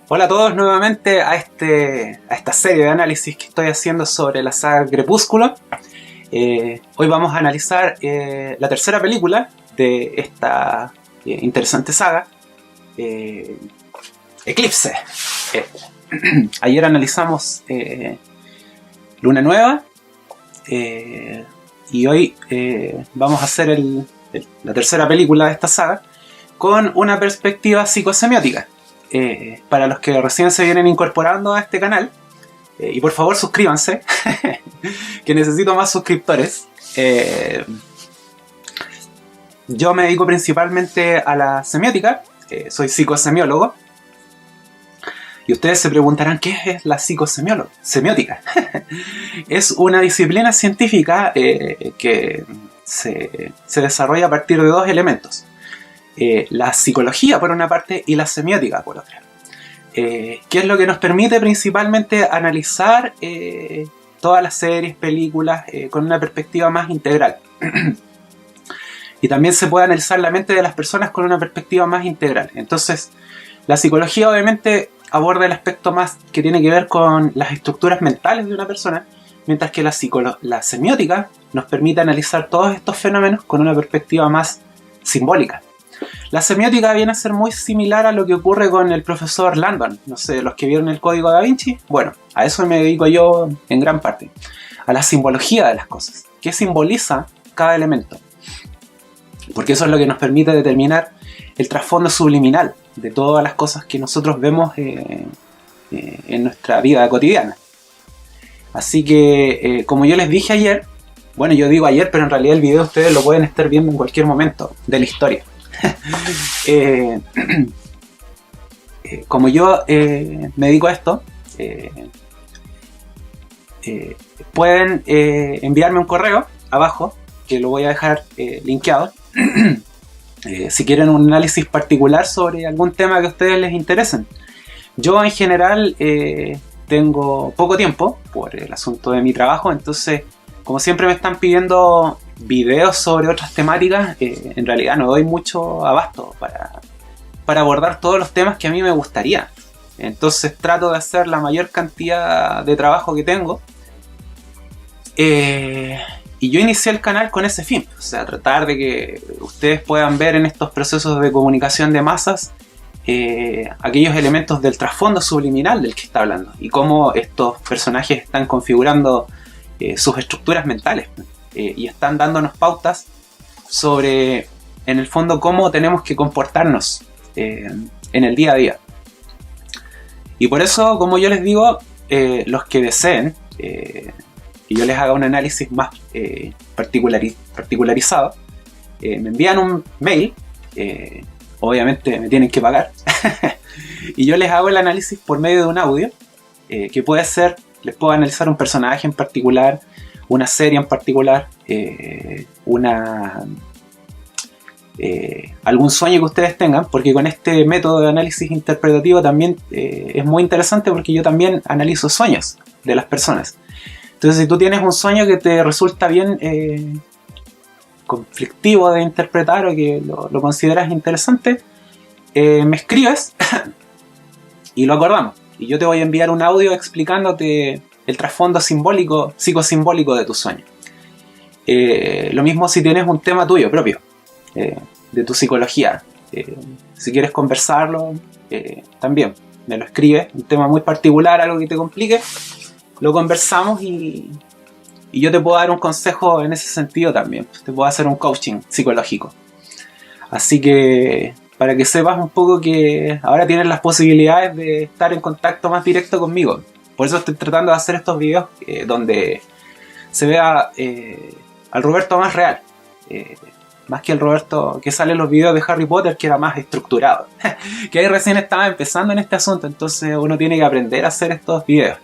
Hola a todos nuevamente a esta serie de análisis que estoy haciendo sobre la saga Crepúsculo. Hoy vamos a analizar la tercera película de esta interesante saga, Eclipse. Ayer analizamos Luna Nueva y hoy vamos a hacer la tercera película de esta saga con una perspectiva psicosemiótica. Para los que recién se vienen incorporando a este canal, y por favor suscríbanse, que necesito más suscriptores. Yo me dedico principalmente a la semiótica, soy psicosemiólogo, y ustedes se preguntarán ¿qué es la psicosemiótica? Es una disciplina científica que se desarrolla a partir de dos elementos. La psicología por una parte y la semiótica por otra, que es lo que nos permite principalmente analizar todas las series, películas con una perspectiva más integral. Y también se puede analizar la mente de las personas con una perspectiva más integral. Entonces, la psicología obviamente aborda el aspecto más que tiene que ver con las estructuras mentales de una persona, mientras que la semiótica nos permite analizar todos estos fenómenos con una perspectiva más simbólica. La semiótica viene a ser muy similar a lo que ocurre con el profesor Landon. No sé, los que vieron el Código Da Vinci. Bueno, a eso me dedico yo en gran parte. A la simbología de las cosas. ¿Qué simboliza cada elemento? Porque eso es lo que nos permite determinar el trasfondo subliminal de todas las cosas que nosotros vemos en nuestra vida cotidiana. Así que, como yo les dije ayer, bueno, yo digo ayer, pero en realidad el video ustedes lo pueden estar viendo en cualquier momento de la historia. Como yo me dedico a esto, pueden enviarme un correo abajo, que lo voy a dejar linkeado, si quieren un análisis particular sobre algún tema que a ustedes les interesen. Yo en general tengo poco tiempo por el asunto de mi trabajo, entonces como siempre me están pidiendo videos sobre otras temáticas, en realidad no doy mucho abasto para abordar todos los temas que a mí me gustaría. Entonces trato de hacer la mayor cantidad de trabajo que tengo. Y yo inicié el canal con ese fin, o sea, tratar de que ustedes puedan ver en estos procesos de comunicación de masas aquellos elementos del trasfondo subliminal del que está hablando y cómo estos personajes están configurando sus estructuras mentales. Y están dándonos pautas sobre, en el fondo, cómo tenemos que comportarnos en el día a día. Y por eso, como yo les digo, los que deseen que yo les haga un análisis más particularizado, me envían un mail, obviamente me tienen que pagar, y yo les hago el análisis por medio de un audio, que puede ser, les puedo analizar un personaje en particular, una serie en particular, algún sueño que ustedes tengan, porque con este método de análisis interpretativo también es muy interesante porque yo también analizo sueños de las personas. Entonces, si tú tienes un sueño que te resulta bien conflictivo de interpretar o que lo consideras interesante, me escribes y lo acordamos. Y yo te voy a enviar un audio explicándote el trasfondo simbólico, psicosimbólico de tu sueño. Lo mismo si tienes un tema tuyo propio, de tu psicología. Si quieres conversarlo, también me lo escribes, un tema muy particular, algo que te complique, lo conversamos y yo te puedo dar un consejo en ese sentido también. Te puedo hacer un coaching psicológico. Así que, para que sepas un poco que ahora tienes las posibilidades de estar en contacto más directo conmigo. Por eso estoy tratando de hacer estos videos donde se vea al Roberto más real. Más que el Roberto que sale en los videos de Harry Potter, que era más estructurado. Que ahí recién estaba empezando en este asunto, entonces uno tiene que aprender a hacer estos videos.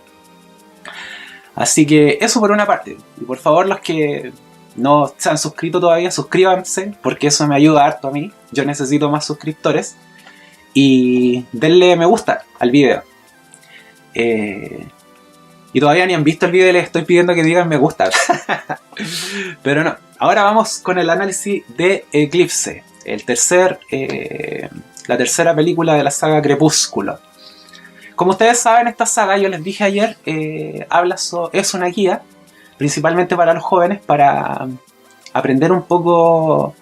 Así que eso por una parte. Y por favor, los que no se han suscrito todavía, suscríbanse, porque eso me ayuda harto a mí. Yo necesito más suscriptores. Y denle me gusta al video. Y todavía ni han visto el video y les estoy pidiendo que digan me gusta. Pero no. Ahora vamos con el análisis de Eclipse, la tercera película de la saga Crepúsculo. Como ustedes saben, esta saga, yo les dije ayer, es una guía, principalmente para los jóvenes, para aprender un poco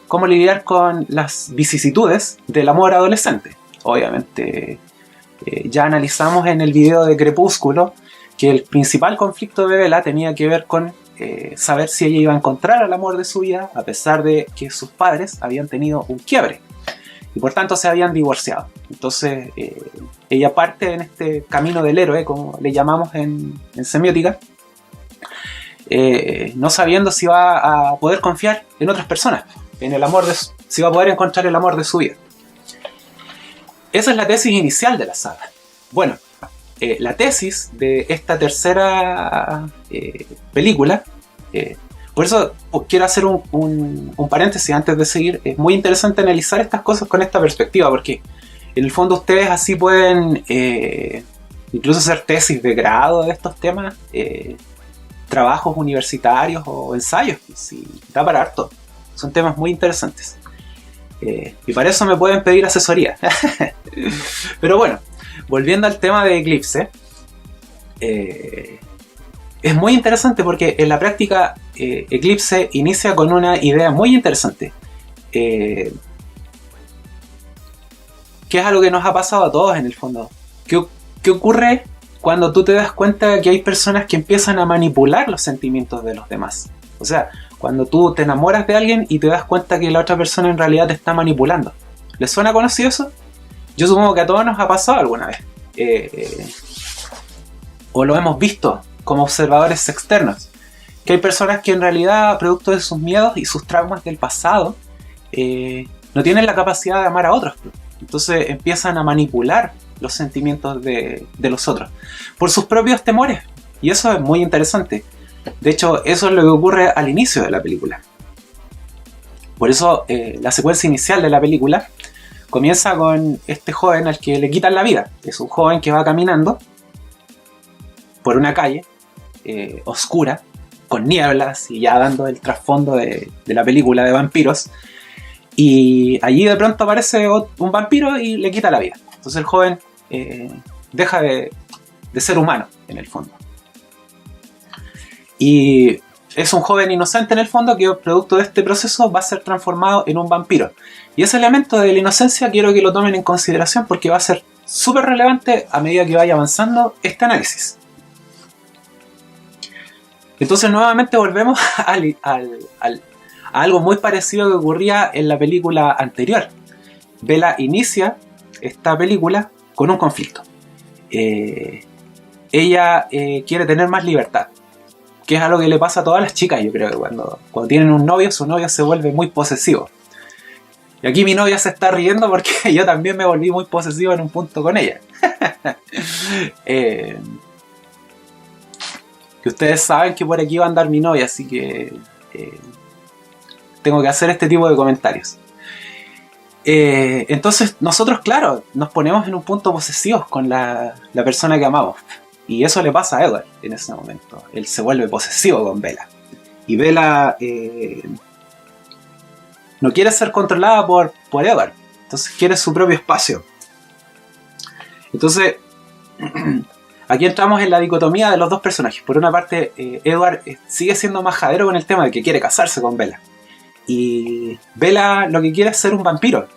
cómo lidiar con las vicisitudes del amor adolescente. Obviamente, ya analizamos en el video de Crepúsculo que el principal conflicto de Bella tenía que ver con saber si ella iba a encontrar el amor de su vida, a pesar de que sus padres habían tenido un quiebre y por tanto se habían divorciado. Entonces ella parte en este camino del héroe, como le llamamos en semiótica, no sabiendo si va a poder confiar en otras personas, en el amor si va a poder encontrar el amor de su vida. Esa es la tesis inicial de la saga. Bueno, la tesis de esta tercera película, por eso quiero hacer un paréntesis antes de seguir. Es muy interesante analizar estas cosas con esta perspectiva, porque en el fondo ustedes así pueden incluso hacer tesis de grado de estos temas, trabajos universitarios o ensayos, si da para harto. Son temas muy interesantes. Y para eso me pueden pedir asesoría. Pero bueno, volviendo al tema de Eclipse, es muy interesante porque en la práctica Eclipse inicia con una idea muy interesante, que es algo que nos ha pasado a todos en el fondo. ¿Qué ocurre cuando tú te das cuenta que hay personas que empiezan a manipular los sentimientos de los demás? O sea, cuando tú te enamoras de alguien y te das cuenta que la otra persona en realidad te está manipulando. ¿Les suena conocido eso? Yo supongo que a todos nos ha pasado alguna vez. O lo hemos visto como observadores externos. Que hay personas que en realidad, producto de sus miedos y sus traumas del pasado, no tienen la capacidad de amar a otros. Entonces empiezan a manipular los sentimientos de los otros por sus propios temores. Y eso es muy interesante. De hecho, eso es lo que ocurre al inicio de la película. Por eso la secuencia inicial de la película comienza con este joven al que le quitan la vida. Es un joven que va caminando por una calle oscura, con nieblas y ya dando el trasfondo de la película de vampiros. Y allí de pronto aparece un vampiro y le quita la vida. Entonces el joven deja de ser humano en el fondo. Y es un joven inocente en el fondo que producto de este proceso va a ser transformado en un vampiro. Y ese elemento de la inocencia quiero que lo tomen en consideración porque va a ser súper relevante a medida que vaya avanzando este análisis. Entonces nuevamente volvemos a algo muy parecido que ocurría en la película anterior. Bella inicia esta película con un conflicto. Ella quiere tener más libertad, que es algo que le pasa a todas las chicas. Yo creo que cuando tienen un novio, su novio se vuelve muy posesivo. Y aquí mi novia se está riendo porque yo también me volví muy posesivo en un punto con ella. Que ustedes saben que por aquí va a andar mi novia, así que tengo que hacer este tipo de comentarios. Entonces nosotros, claro, nos ponemos en un punto posesivos con la persona que amamos. Y eso le pasa a Edward en ese momento. Él se vuelve posesivo con Bella. Y Bella no quiere ser controlada por Edward. Entonces quiere su propio espacio. Entonces, aquí entramos en la dicotomía de los dos personajes. Por una parte, Edward sigue siendo majadero con el tema de que quiere casarse con Bella. Y Bella lo que quiere es ser un vampiro.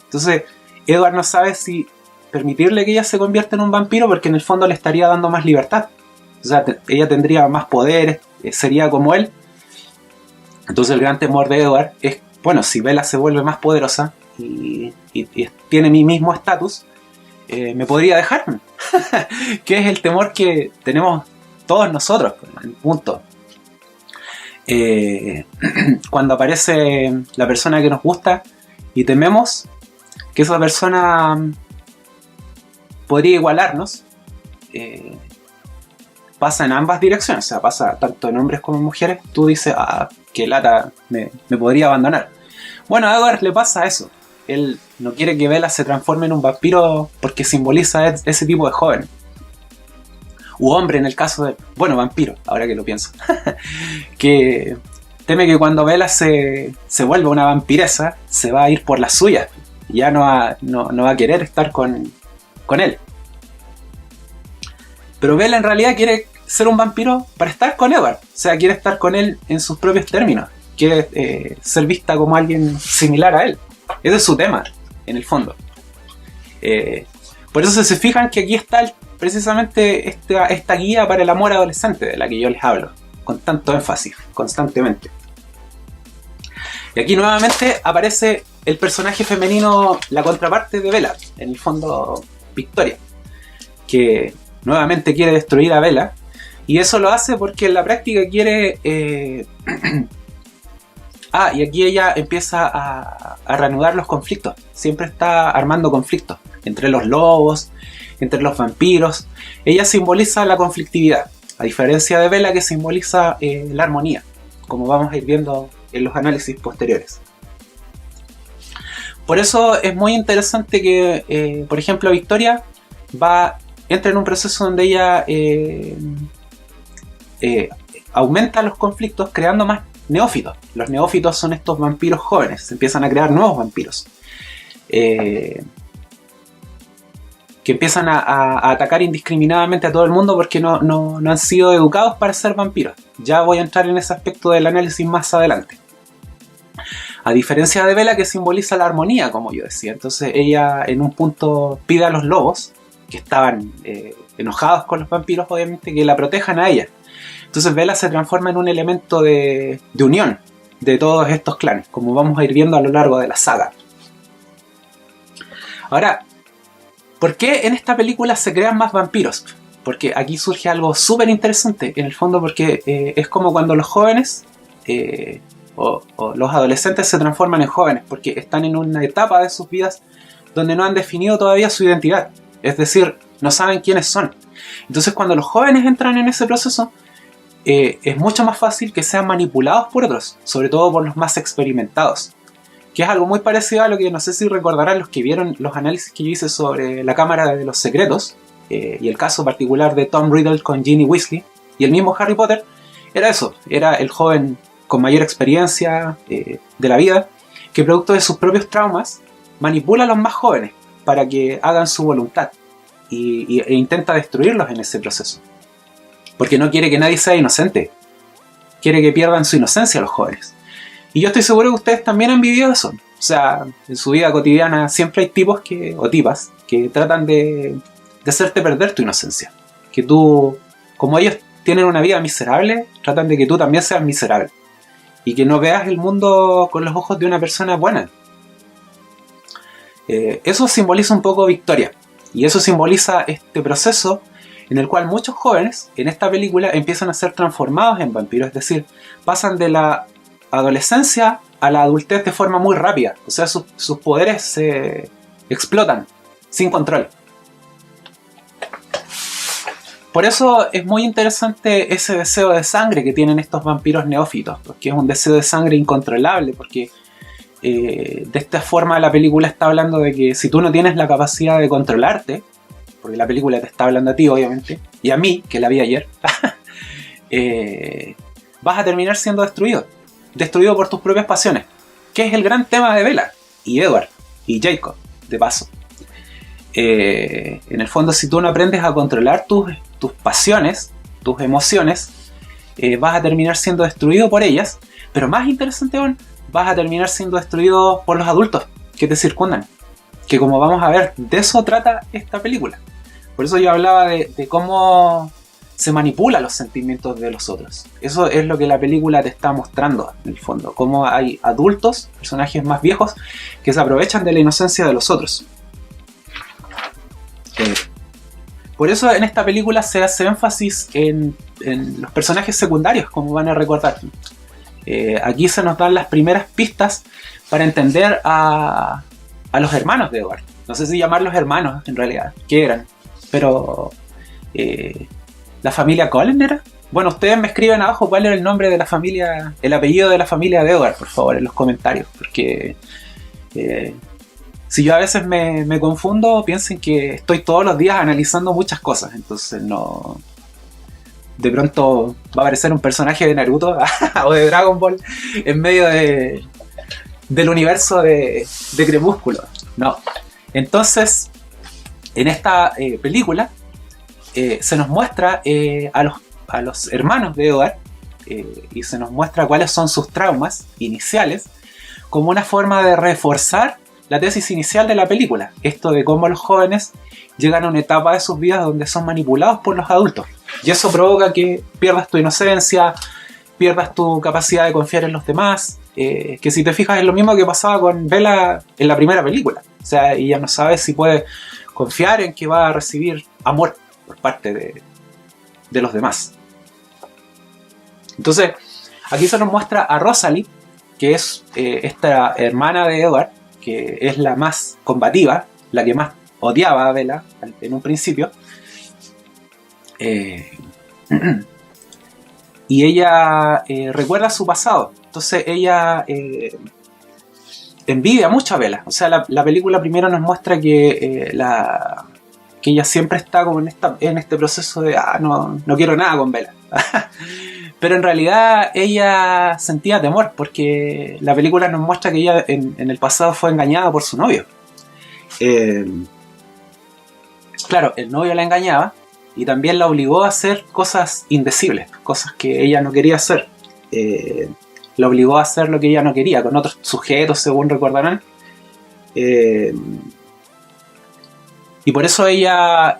Entonces, Edward no sabe si permitirle que ella se convierta en un vampiro porque en el fondo le estaría dando más libertad. O sea, ella tendría más poderes, sería como él. Entonces el gran temor de Edward es, bueno, si Bella se vuelve más poderosa y tiene mi mismo estatus, me podría dejar. Que es el temor que tenemos todos nosotros, en punto. Cuando aparece la persona que nos gusta y tememos que esa persona podría igualarnos, pasa en ambas direcciones, o sea, pasa tanto en hombres como en mujeres. Tú dices, que lata, me podría abandonar. Bueno, a Edward le pasa eso. Él no quiere que Bella se transforme en un vampiro porque simboliza ese tipo de joven. U hombre en el caso de... Bueno, vampiro, ahora que lo pienso. Que teme que cuando Bella se vuelva una vampiresa, se va a ir por las suyas. Ya no va a querer estar con él. Pero Bella en realidad quiere ser un vampiro para estar con Edward. O sea, quiere estar con él en sus propios términos. Quiere ser vista como alguien similar a él. Ese es su tema, en el fondo. Por eso se fijan que aquí está precisamente esta guía para el amor adolescente de la que yo les hablo, con tanto énfasis, constantemente. Y aquí nuevamente aparece el personaje femenino, la contraparte de Bella, en el fondo Victoria, que nuevamente quiere destruir a Bella, y eso lo hace porque en la práctica quiere... y aquí ella empieza a reanudar los conflictos, siempre está armando conflictos entre los lobos, entre los vampiros. Ella simboliza la conflictividad, a diferencia de Bella, que simboliza la armonía, como vamos a ir viendo en los análisis posteriores. Por eso es muy interesante que, por ejemplo, Victoria entra en un proceso donde ella aumenta los conflictos creando más neófitos. Los neófitos son estos vampiros jóvenes, se empiezan a crear nuevos vampiros que empiezan a atacar indiscriminadamente a todo el mundo porque no han sido educados para ser vampiros. Ya voy a entrar en ese aspecto del análisis más adelante. A diferencia de Bella, que simboliza la armonía, como yo decía. Entonces ella en un punto pide a los lobos, que estaban enojados con los vampiros, obviamente, que la protejan a ella. Entonces Bella se transforma en un elemento de unión de todos estos clanes, como vamos a ir viendo a lo largo de la saga. Ahora, ¿por qué en esta película se crean más vampiros? Porque aquí surge algo súper interesante, en el fondo, porque es como cuando los jóvenes o los adolescentes se transforman en jóvenes, porque están en una etapa de sus vidas donde no han definido todavía su identidad, es decir, no saben quiénes son. Entonces cuando los jóvenes entran en ese proceso, es mucho más fácil que sean manipulados por otros, sobre todo por los más experimentados, que es algo muy parecido a lo que no sé si recordarán los que vieron los análisis que yo hice sobre la Cámara de los Secretos, y el caso particular de Tom Riddle con Ginny Weasley y el mismo Harry Potter. Era eso, era el joven con mayor experiencia de la vida, que producto de sus propios traumas manipula a los más jóvenes para que hagan su voluntad e intenta destruirlos en ese proceso, porque no quiere que nadie sea inocente, quiere que pierdan su inocencia los jóvenes. Y yo estoy seguro que ustedes también han vivido eso. O sea, en su vida cotidiana siempre hay tipos o tipas que tratan de hacerte perder tu inocencia, que tú, como ellos tienen una vida miserable, tratan de que tú también seas miserable y que no veas el mundo con los ojos de una persona buena. Eso simboliza un poco Victoria, y eso simboliza este proceso en el cual muchos jóvenes en esta película empiezan a ser transformados en vampiros, es decir, pasan de la adolescencia a la adultez de forma muy rápida, o sea, sus poderes se explotan sin control. Por eso es muy interesante ese deseo de sangre que tienen estos vampiros neófitos, porque es un deseo de sangre incontrolable, porque de esta forma la película está hablando de que si tú no tienes la capacidad de controlarte, porque la película te está hablando a ti obviamente, y a mí, que la vi ayer, vas a terminar siendo destruido por tus propias pasiones, que es el gran tema de Bella, y Edward, y Jacob, de paso. En el fondo, si tú no aprendes a controlar tus pasiones, tus emociones, vas a terminar siendo destruido por ellas, pero más interesante aún, vas a terminar siendo destruido por los adultos que te circundan, que como vamos a ver, de eso trata esta película. Por eso yo hablaba de cómo se manipula los sentimientos de los otros. Eso es lo que la película te está mostrando, en el fondo, cómo hay adultos, personajes más viejos, que se aprovechan de la inocencia de los otros. Por eso en esta película se hace énfasis en los personajes secundarios, como van a recordar. Aquí se nos dan las primeras pistas para entender a los hermanos de Edward. No sé si llamarlos hermanos en realidad, ¿qué eran? Pero ¿la familia Cullen era? Bueno, ustedes me escriben abajo cuál era el nombre de la familia, el apellido de la familia de Edward, por favor, en los comentarios, porque si yo a veces me confundo, piensen que estoy todos los días analizando muchas cosas, entonces no... De pronto va a aparecer un personaje de Naruto o de Dragon Ball en medio del universo de Crepúsculo. No. Entonces, en esta película se nos muestra a los hermanos de Edward, y se nos muestra cuáles son sus traumas iniciales, como una forma de reforzar la tesis inicial de la película. Esto de cómo los jóvenes llegan a una etapa de sus vidas donde son manipulados por los adultos. Y eso provoca que pierdas tu inocencia, pierdas tu capacidad de confiar en los demás. Que si te fijas es lo mismo que pasaba con Bella en la primera película. O sea, ella no sabe si puede confiar en que va a recibir amor por parte de los demás. Entonces, aquí se nos muestra a Rosalie, que es esta hermana de Edward, que es la más combativa, la que más odiaba a Bella en un principio. Y ella recuerda su pasado. Entonces ella envidia mucho a Bella. O sea, la película primero nos muestra que ella siempre está como en este proceso de no quiero nada con Bella. Pero en realidad ella sentía temor, porque la película nos muestra que ella en el pasado fue engañada por su novio. Claro, el novio la engañaba y también la obligó a hacer cosas indecibles, cosas que ella no quería hacer. La obligó a hacer lo que ella no quería, con otros sujetos, según recordarán. Y por eso ella...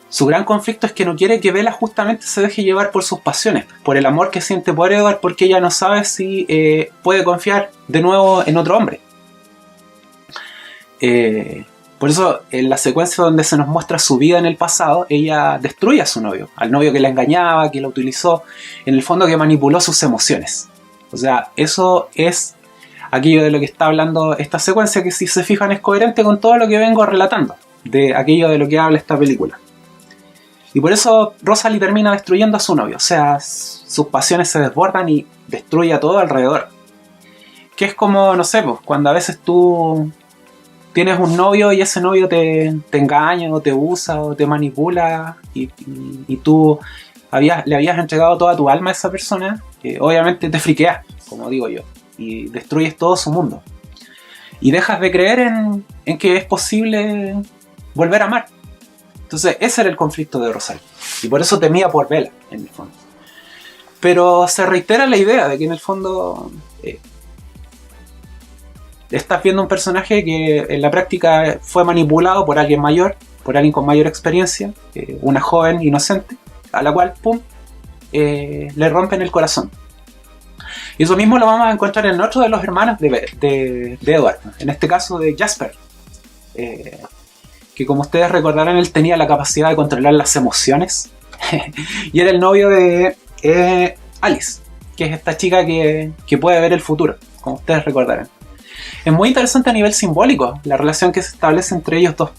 su gran conflicto es que no quiere que Bella justamente se deje llevar por sus pasiones, por el amor que siente por Edward, porque ella no sabe si puede confiar de nuevo en otro hombre. Por eso en la secuencia donde se nos muestra su vida en el pasado, ella destruye a su novio, al novio que la engañaba, que la utilizó, en el fondo que manipuló sus emociones. O sea, eso es aquello de lo que está hablando esta secuencia, que si se fijan es coherente con todo lo que vengo relatando, de aquello de lo que habla esta película. Y por eso Rosalie termina destruyendo a su novio. O sea, sus pasiones se desbordan y destruye a todo alrededor. Que es como, no sé, pues, cuando a veces tú tienes un novio y ese novio te engaña o te usa o te manipula y tú le habías entregado toda tu alma a esa persona, obviamente te friqueas, como digo yo, y destruyes todo su mundo. Y dejas de creer en que es posible volver a amar. Entonces ese era el conflicto de Rosalie. Y por eso temía por Bella, en el fondo. Pero se reitera la idea de que en el fondo estás viendo un personaje que en la práctica fue manipulado por alguien mayor, por alguien con mayor experiencia, una joven inocente, a la cual, pum, le rompen el corazón. Y eso mismo lo vamos a encontrar en otro de los hermanos de Edward, en este caso de Jasper. Que como ustedes recordarán, él tenía la capacidad de controlar las emociones. Y era el novio de Alice, que es esta chica que puede ver el futuro, como ustedes recordarán. Es muy interesante a nivel simbólico la relación que se establece entre ellos dos.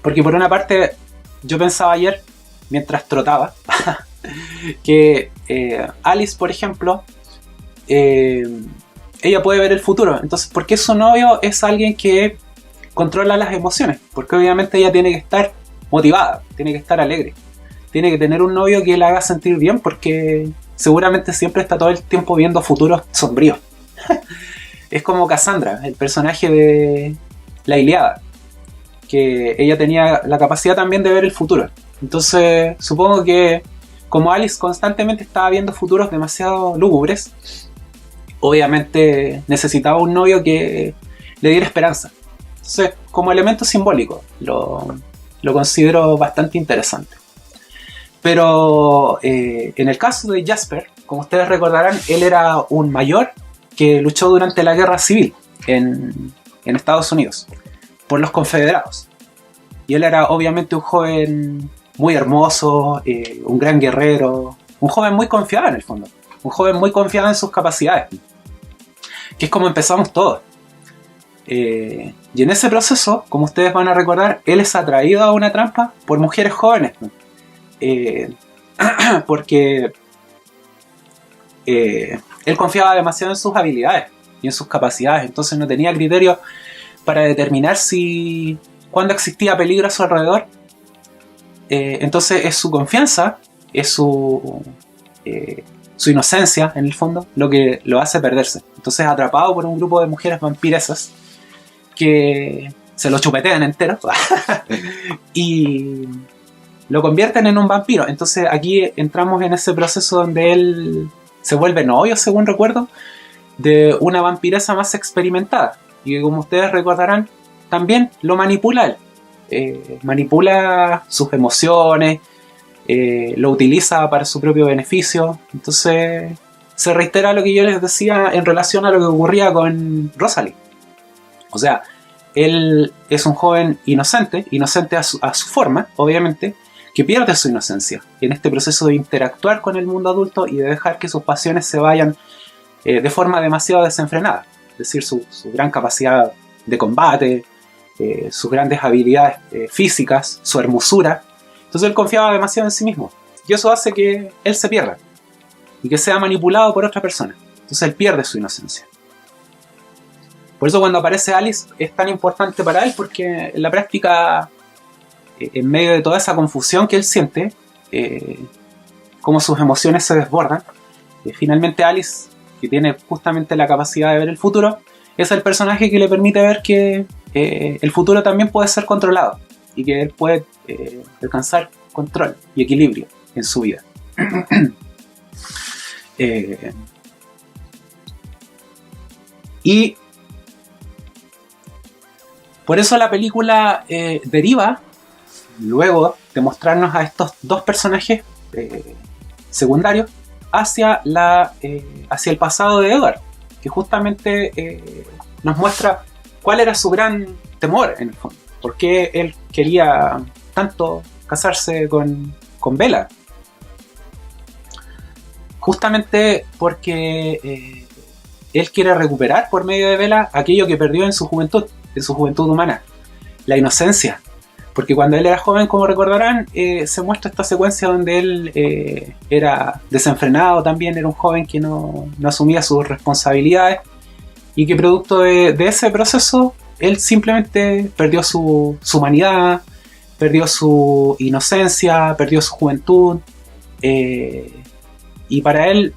Porque por una parte, yo pensaba ayer, mientras trotaba, que Alice, por ejemplo, ella puede ver el futuro. Entonces, ¿por qué su novio es alguien que controla las emociones? Porque obviamente ella tiene que estar motivada, tiene que estar alegre, tiene que tener un novio que la haga sentir bien, porque seguramente siempre está todo el tiempo viendo futuros sombríos. Es como Cassandra, el personaje de la Ilíada, que ella tenía la capacidad también de ver el futuro. Entonces, supongo que como Alice constantemente estaba viendo futuros demasiado lúgubres, obviamente necesitaba un novio que le diera esperanza. Entonces, como elemento simbólico, lo considero bastante interesante. Pero en el caso de Jasper, como ustedes recordarán, él era un mayor que luchó durante la guerra civil en Estados Unidos por los confederados. Y él era obviamente un joven muy hermoso, un gran guerrero, un joven muy confiado en el fondo, un joven muy confiado en sus capacidades, que es como empezamos todos. Y en ese proceso, como ustedes van a recordar, él es atraído a una trampa por mujeres jóvenes, porque él confiaba demasiado en sus habilidades y en sus capacidades, entonces no tenía criterio para determinar cuándo existía peligro a su alrededor. Entonces es su confianza, es su inocencia en el fondo lo que lo hace perderse. Entonces, atrapado por un grupo de mujeres vampiresas, que se lo chupetean entero y lo convierten en un vampiro. Entonces aquí entramos en ese proceso donde él se vuelve novio, según recuerdo, de una vampiresa más experimentada. Y como ustedes recordarán, también lo manipula él. Manipula sus emociones, lo utiliza para su propio beneficio. Entonces se reitera lo que yo les decía en relación a lo que ocurría con Rosalie. O sea, él es un joven inocente a su forma, obviamente, que pierde su inocencia en este proceso de interactuar con el mundo adulto y de dejar que sus pasiones se vayan de forma demasiado desenfrenada. Es decir, su gran capacidad de combate, sus grandes habilidades físicas, su hermosura. Entonces él confiaba demasiado en sí mismo. Y eso hace que él se pierda y que sea manipulado por otra persona. Entonces él pierde su inocencia. Por eso cuando aparece Alice es tan importante para él, porque en la práctica, en medio de toda esa confusión que él siente, cómo sus emociones se desbordan, finalmente Alice, que tiene justamente la capacidad de ver el futuro, es el personaje que le permite ver que el futuro también puede ser controlado y que él puede alcanzar control y equilibrio en su vida. Y por eso la película deriva, luego de mostrarnos a estos dos personajes secundarios, hacia el pasado de Edward, que justamente nos muestra cuál era su gran temor en el fondo. ¿Por qué él quería tanto casarse con Bella? Justamente porque él quiere recuperar por medio de Bella aquello que perdió en su juventud humana, la inocencia. Porque cuando él era joven, como recordarán, se muestra esta secuencia donde él era desenfrenado también, era un joven que no asumía sus responsabilidades y que producto de ese proceso, él simplemente perdió su humanidad, perdió su inocencia, perdió su juventud, y para él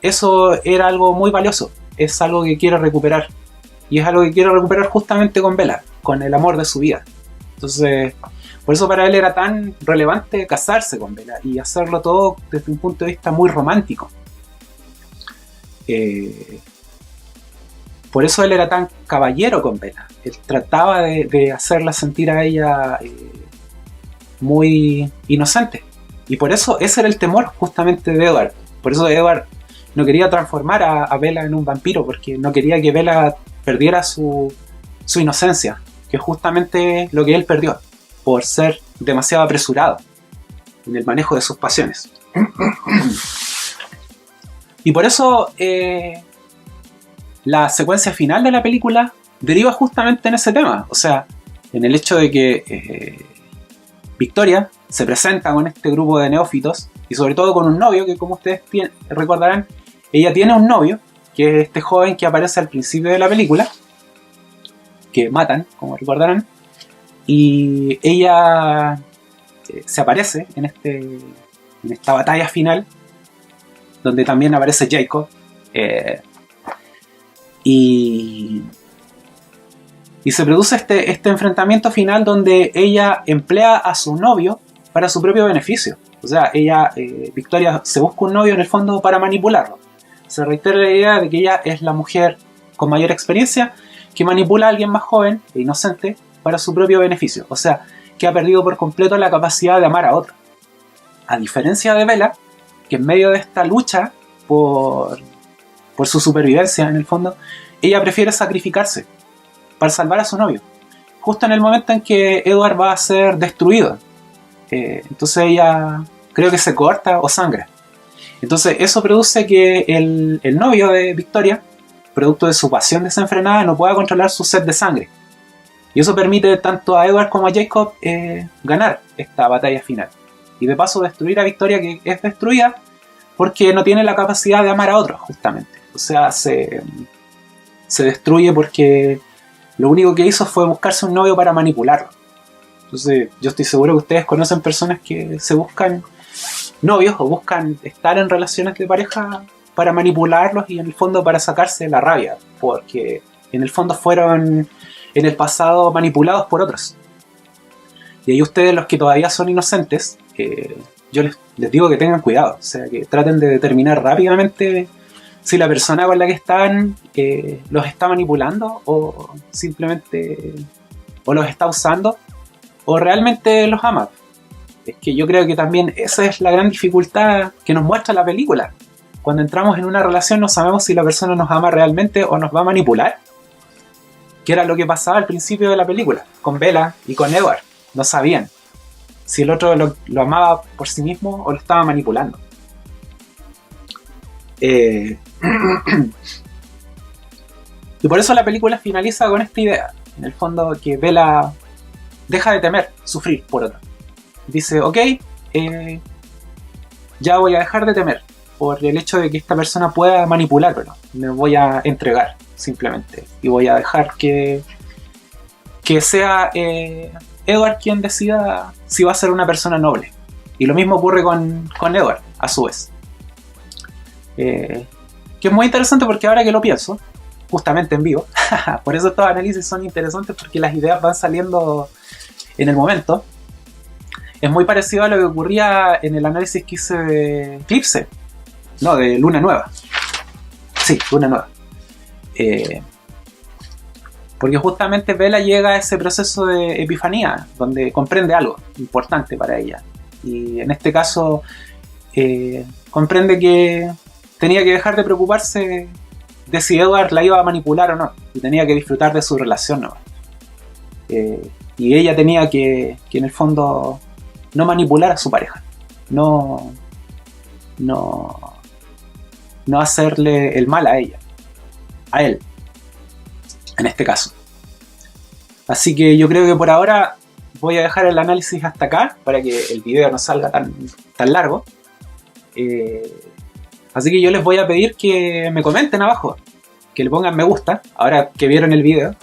eso era algo muy valioso, es algo que quiere recuperar, y es algo que quiere recuperar justamente con Bella, con el amor de su vida. Entonces, por eso para él era tan relevante casarse con Bella y hacerlo todo desde un punto de vista muy romántico. Por eso él era tan caballero con Bella. Él trataba de hacerla sentir a ella muy inocente. Y por eso ese era el temor justamente de Edward. Por eso Edward no quería transformar a Bella en un vampiro, porque no quería que Bella perdiera su inocencia, que es justamente lo que él perdió por ser demasiado apresurado en el manejo de sus pasiones. Y por eso la secuencia final de la película deriva justamente en ese tema, o sea, en el hecho de que Victoria se presenta con este grupo de neófitos y sobre todo con un novio que, como ustedes recordarán, ella tiene un novio que es este joven que aparece al principio de la película, que matan, como recordarán, y ella se aparece en esta batalla final, donde también aparece Jacob, y se produce este enfrentamiento final donde ella emplea a su novio para su propio beneficio. O sea, Victoria se busca un novio en el fondo para manipularlo. Se reitera la idea de que ella es la mujer con mayor experiencia que manipula a alguien más joven e inocente para su propio beneficio. O sea, que ha perdido por completo la capacidad de amar a otro. A diferencia de Bella, que en medio de esta lucha por su supervivencia, en el fondo, ella prefiere sacrificarse para salvar a su novio. Justo en el momento en que Edward va a ser destruido. Entonces ella creo que se corta o sangra. Entonces eso produce que el novio de Victoria, producto de su pasión desenfrenada, no pueda controlar su sed de sangre. Y eso permite tanto a Edward como a Jacob ganar esta batalla final. Y de paso destruir a Victoria, que es destruida porque no tiene la capacidad de amar a otros, justamente. O sea, se destruye porque lo único que hizo fue buscarse un novio para manipularlo. Entonces yo estoy seguro que ustedes conocen personas que se buscan novios o buscan estar en relaciones de pareja para manipularlos y en el fondo para sacarse la rabia, porque en el fondo fueron en el pasado manipulados por otros. Y ahí ustedes, los que todavía son inocentes, yo les digo que tengan cuidado, o sea, que traten de determinar rápidamente si la persona con la que están los está manipulando o simplemente o los está usando o realmente los ama. Es que yo creo que también esa es la gran dificultad que nos muestra la película. Cuando entramos en una relación no sabemos si la persona nos ama realmente o nos va a manipular, que era lo que pasaba al principio de la película, con Bella y con Edward. No sabían si el otro lo amaba por sí mismo o lo estaba manipulando. Y por eso la película finaliza con esta idea, en el fondo, que Bella deja de temer sufrir por otro. Dice, ok, ya voy a dejar de temer por el hecho de que esta persona pueda manipularlo. Me voy a entregar simplemente y voy a dejar que sea Edward quien decida si va a ser una persona noble. Y lo mismo ocurre con Edward, a su vez. Que es muy interesante porque ahora que lo pienso, justamente en vivo, por eso estos análisis son interesantes porque las ideas van saliendo en el momento. Es muy parecido a lo que ocurría en el análisis que hice de Eclipse, no, de Luna Nueva. Sí, Luna Nueva. Porque justamente Bella llega a ese proceso de epifanía, donde comprende algo importante para ella. Y en este caso, comprende que tenía que dejar de preocuparse de si Edward la iba a manipular o no, y tenía que disfrutar de su relación, ¿no? Y ella tenía que en el fondo no manipular a su pareja, no hacerle el mal a ella, a él, en este caso. Así que yo creo que por ahora voy a dejar el análisis hasta acá para que el video no salga tan largo. Así que yo les voy a pedir que me comenten abajo, que le pongan me gusta, ahora que vieron el video,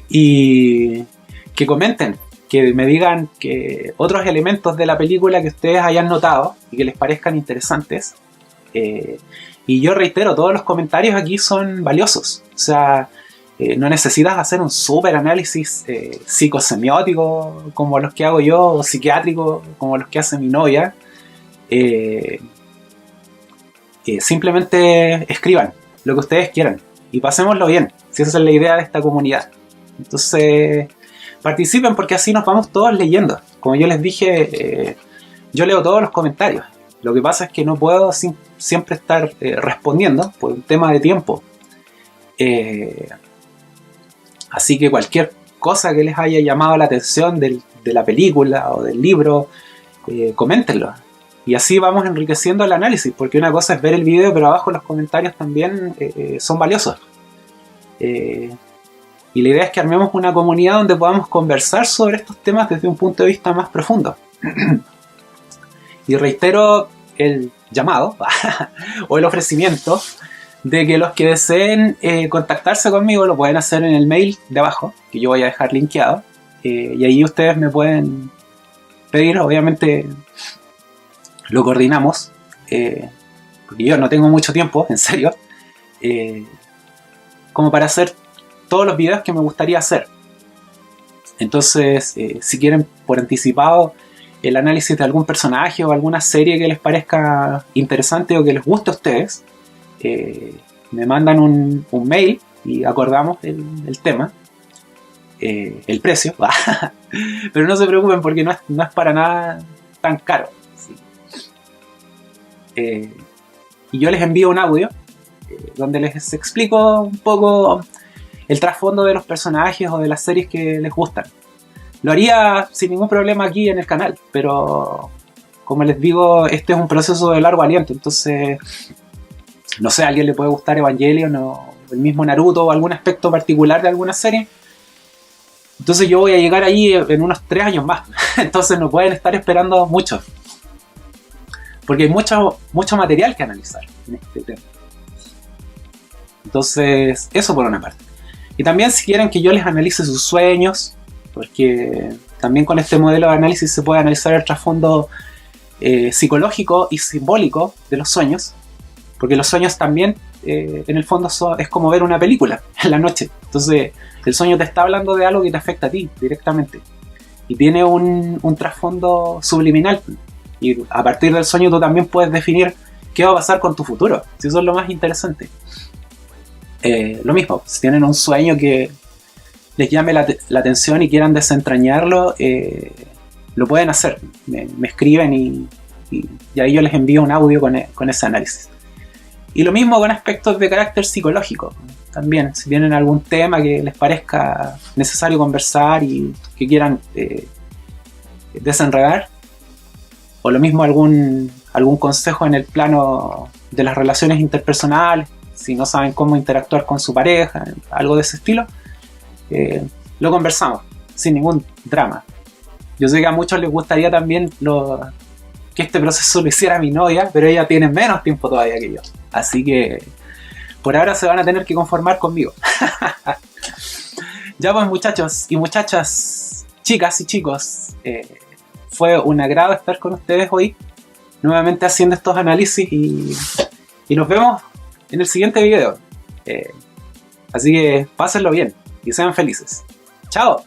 y que comenten, que me digan que otros elementos de la película que ustedes hayan notado y que les parezcan interesantes. Y yo reitero, todos los comentarios aquí son valiosos. O sea, no necesitas hacer un súper análisis psicosemiótico como los que hago yo, o psiquiátrico como los que hace mi novia. Simplemente escriban lo que ustedes quieran y pasémoslo bien, si esa es la idea de esta comunidad. Entonces participen porque así nos vamos todos leyendo. Como yo les dije, yo leo todos los comentarios. Lo que pasa es que no puedo siempre estar respondiendo por un tema de tiempo. Así que cualquier cosa que les haya llamado la atención de la película o del libro, coméntenlo. Y así vamos enriqueciendo el análisis, porque una cosa es ver el video, pero abajo los comentarios también son valiosos. Y la idea es que armemos una comunidad donde podamos conversar sobre estos temas desde un punto de vista más profundo. Y reitero el llamado o el ofrecimiento de que los que deseen contactarse conmigo lo pueden hacer en el mail de abajo, que yo voy a dejar linkeado, y ahí ustedes me pueden pedir, obviamente lo coordinamos, porque yo no tengo mucho tiempo, en serio, como para hacer todos los videos que me gustaría hacer. Entonces, si quieren por anticipado el análisis de algún personaje o alguna serie que les parezca interesante o que les guste a ustedes, me mandan un mail y acordamos el tema, el precio, pero no se preocupen porque no es para nada tan caro. ¿Sí? Y yo les envío un audio donde les explico un poco el trasfondo de los personajes o de las series que les gustan. Lo haría sin ningún problema aquí en el canal, pero como les digo, este es un proceso de largo aliento, entonces no sé, a alguien le puede gustar Evangelion o el mismo Naruto o algún aspecto particular de alguna serie. Entonces yo voy a llegar ahí en unos 3 años más, entonces no pueden estar esperando mucho, porque hay mucho material que analizar en este tema. Entonces, eso por una parte. Y también si quieren que yo les analice sus sueños, porque también con este modelo de análisis se puede analizar el trasfondo psicológico y simbólico de los sueños, porque los sueños también en el fondo es como ver una película en la noche. Entonces, el sueño te está hablando de algo que te afecta a ti directamente. Y tiene un trasfondo subliminal. Y a partir del sueño tú también puedes definir qué va a pasar con tu futuro. Si eso es lo más interesante. Lo mismo, si tienen un sueño que les llame la atención y quieran desentrañarlo, lo pueden hacer. Me escriben y ahí yo les envío un audio con ese análisis. Y lo mismo con aspectos de carácter psicológico. También, si tienen algún tema que les parezca necesario conversar y que quieran desenredar, o lo mismo algún consejo en el plano de las relaciones interpersonales, si no saben cómo interactuar con su pareja, algo de ese estilo, lo conversamos sin ningún drama. Yo sé que a muchos les gustaría también que este proceso lo hiciera mi novia, pero ella tiene menos tiempo todavía que yo, así que por ahora se van a tener que conformar conmigo. Ya pues, muchachos y muchachas, chicas y chicos, fue un agrado estar con ustedes hoy, nuevamente haciendo estos análisis, y nos vemos en el siguiente video. Así que pásenlo bien y sean felices. ¡Chao!